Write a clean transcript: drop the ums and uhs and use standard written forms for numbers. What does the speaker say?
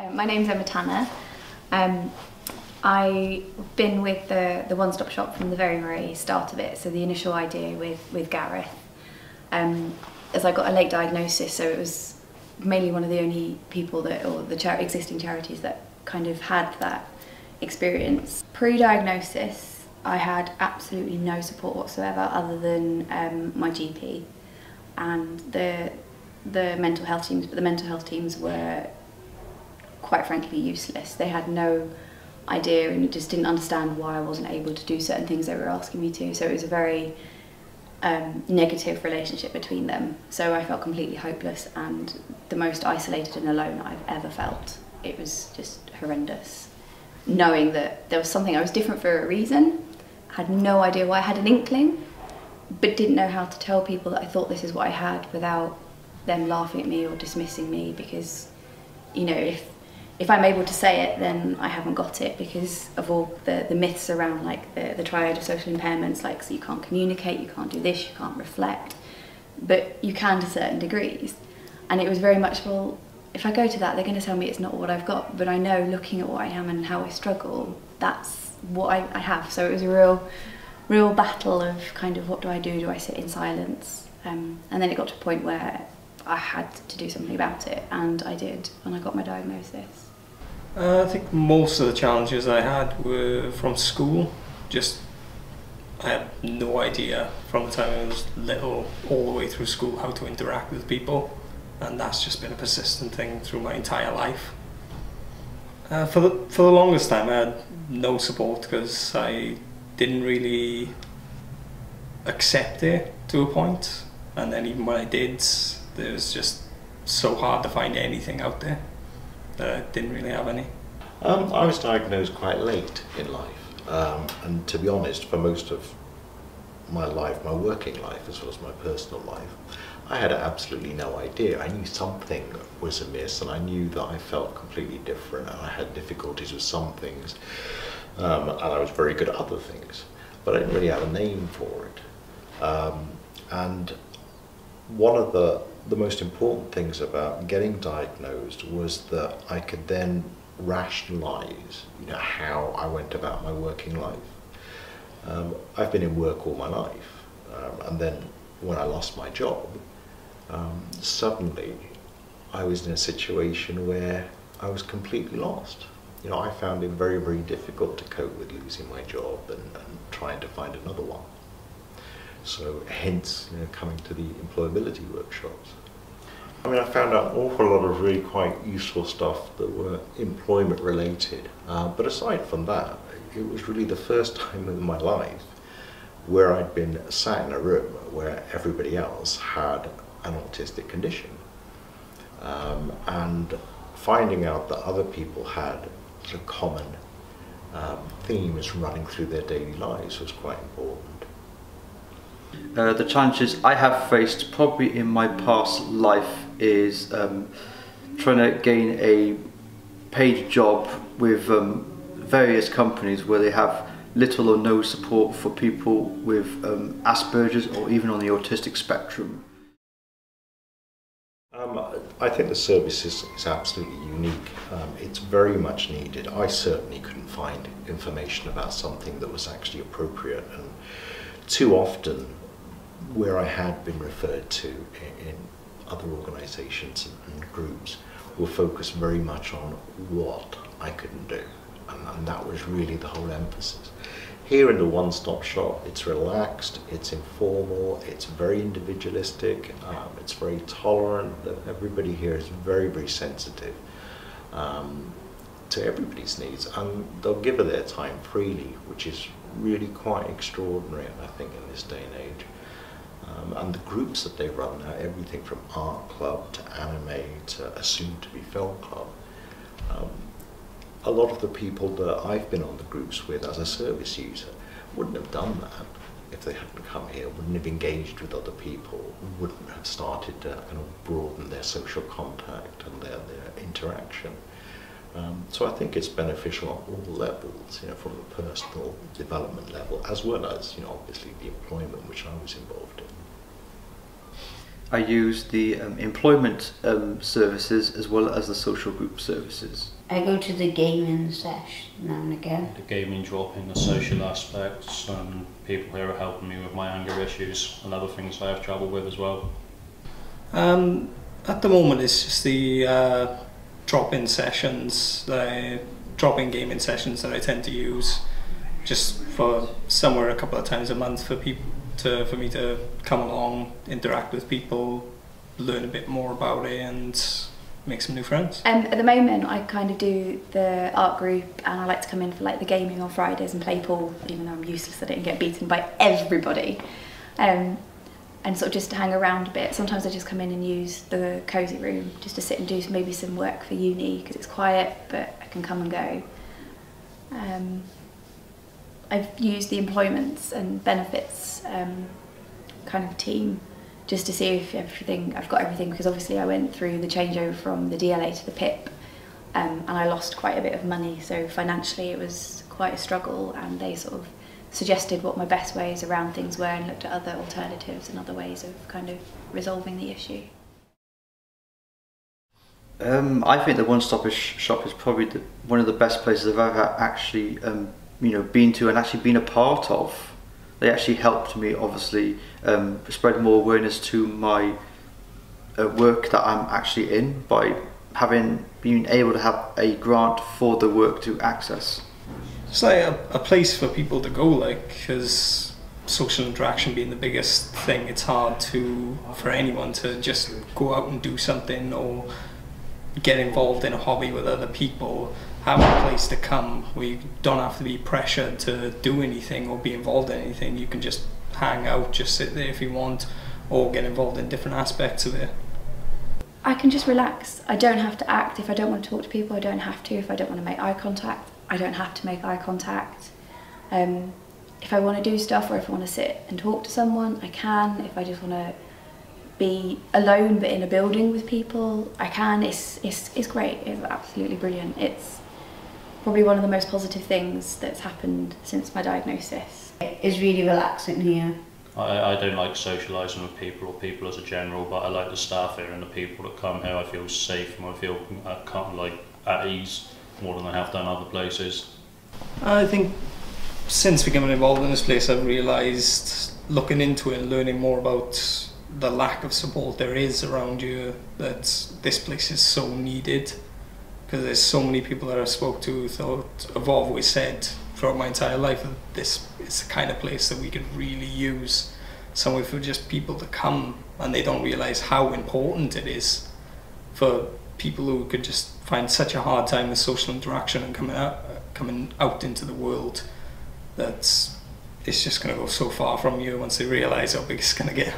My name's Emma Tanner. I've been with the One Stop Shop from the very start of it, so the initial idea with Gareth. As I got a late diagnosis, so it was mainly one of the only people that, or the existing charities that kind of had that experience. Pre-diagnosis, I had absolutely no support whatsoever other than my GP and the mental health teams, but the mental health teams were quite frankly useless. They had no idea and just didn't understand why I wasn't able to do certain things they were asking me to. So it was a very negative relationship between them. So I felt completely hopeless and the most isolated and alone I've ever felt. It was just horrendous. Knowing that there was something, I was different for a reason, had no idea why. I had an inkling, but didn't know how to tell people that I thought this is what I had without them laughing at me or dismissing me, because, you know, if I'm able to say it, then I haven't got it because of all the myths around like the triad of social impairments, like so you can't communicate, you can't do this, you can't reflect, but you can to certain degrees. And it was very much, well, if I go to that, they're going to tell me it's not what I've got, but I know looking at what I am and how I struggle, that's what I have. So it was a real battle of kind of what do I do? Do I sit in silence? And then it got to a point where I had to do something about it, and I did when I got my diagnosis. I think most of the challenges I had were from school. Just, I had no idea from the time I was little all the way through school how to interact with people, and that's just been a persistent thing through my entire life. For the longest time I had no support because I didn't really accept it to a point, and then even when I did, it was just so hard to find anything out there that I didn't really have any. I was diagnosed quite late in life, and to be honest, for most of my life, my working life as well as my personal life, I had absolutely no idea. I knew something was amiss and I knew that I felt completely different and I had difficulties with some things, and I was very good at other things, but I didn't really have a name for it. And one of the most important things about getting diagnosed was that I could then rationalise, how I went about my working life. I've been in work all my life, and then when I lost my job, suddenly I was in a situation where I was completely lost. I found it very difficult to cope with losing my job and trying to find another one. So hence, coming to the employability workshops. I found out an awful lot of really quite useful stuff that were employment related, but aside from that, it was really the first time in my life where I'd been sat in a room where everybody else had an autistic condition, and finding out that other people had a common themes running through their daily lives was quite important. The challenges I have faced probably in my past life is trying to gain a paid job with various companies where they have little or no support for people with Asperger's or even on the autistic spectrum. I think the service is absolutely unique. It's very much needed. I certainly couldn't find information about something that was actually appropriate, and too often where I had been referred to in other organisations and groups were focused very much on what I couldn't do, and that was really the whole emphasis. Here in the One Stop Shop, it's relaxed, it's informal, it's very individualistic, it's very tolerant. Everybody here is very sensitive to everybody's needs, and they'll give it their time freely, which is really quite extraordinary, I think, in this day and age. And the groups that they run now, everything from art club to anime to a soon-to-be film club, a lot of the people that I've been on the groups with as a service user wouldn't have done that if they hadn't come here, wouldn't have engaged with other people, wouldn't have started to kind of broaden their social contact and their interaction. So I think it's beneficial on all levels, from the personal development level, as well as, obviously the employment which I was involved in. I use the employment services as well as the social group services. I go to the gaming sesh now and again. The gaming drop in the social aspects, and people here are helping me with my anger issues and other things I have trouble with as well. At the moment it's just the drop-in sessions, drop-in gaming sessions that I tend to use just for somewhere a couple of times a month for me to come along, interact with people, learn a bit more about it and make some new friends. At the moment I kind of do the art group, and I like to come in for like the gaming on Fridays and play pool, even though I'm useless at it and get beaten by everybody. And sort of just to hang around a bit. Sometimes I just come in and use the cosy room just to sit and do maybe some work for uni because it's quiet, but I can come and go. I've used the employments and benefits kind of team just to see if I've got everything, because obviously I went through the changeover from the DLA to the PIP, and I lost quite a bit of money, so financially it was quite a struggle, and they sort of suggested what my best ways around things were and looked at other alternatives and other ways of kind of resolving the issue. I think the One Stop Shop is probably one of the best places I've ever actually been to and actually been a part of. They actually helped me obviously spread more awareness to my work that I'm actually in by being able to have a grant for the work to access. It's like a place for people to go, like, because social interaction being the biggest thing, it's hard for anyone to just go out and do something or get involved in a hobby with other people. Have a place to come where you don't have to be pressured to do anything or be involved in anything. You can just hang out, just sit there if you want, or get involved in different aspects of it. I can just relax. I don't have to act. If I don't want to talk to people, I don't have to. If I don't want to make eye contact, I don't have to make eye contact. If I want to do stuff, or if I want to sit and talk to someone, I can. If I just want to be alone but in a building with people, I can. It's great. It's absolutely brilliant. It's probably one of the most positive things that's happened since my diagnosis. It's really relaxing here. I don't like socialising with people or people as a general, but I like the staff here and the people that come here. I feel safe and I feel kind of like at ease more than I have done other places. I think since becoming involved in this place, I've realised, looking into it and learning more about the lack of support there is around you, that this place is so needed, because there's so many people that I've spoke to have always said throughout my entire life that this is the kind of place that we could really use somewhere for just people to come, and they don't realise how important it is for people who could just find such a hard time with social interaction and coming out into the world, that it's just going to go so far from you once they realise how big it's going to get.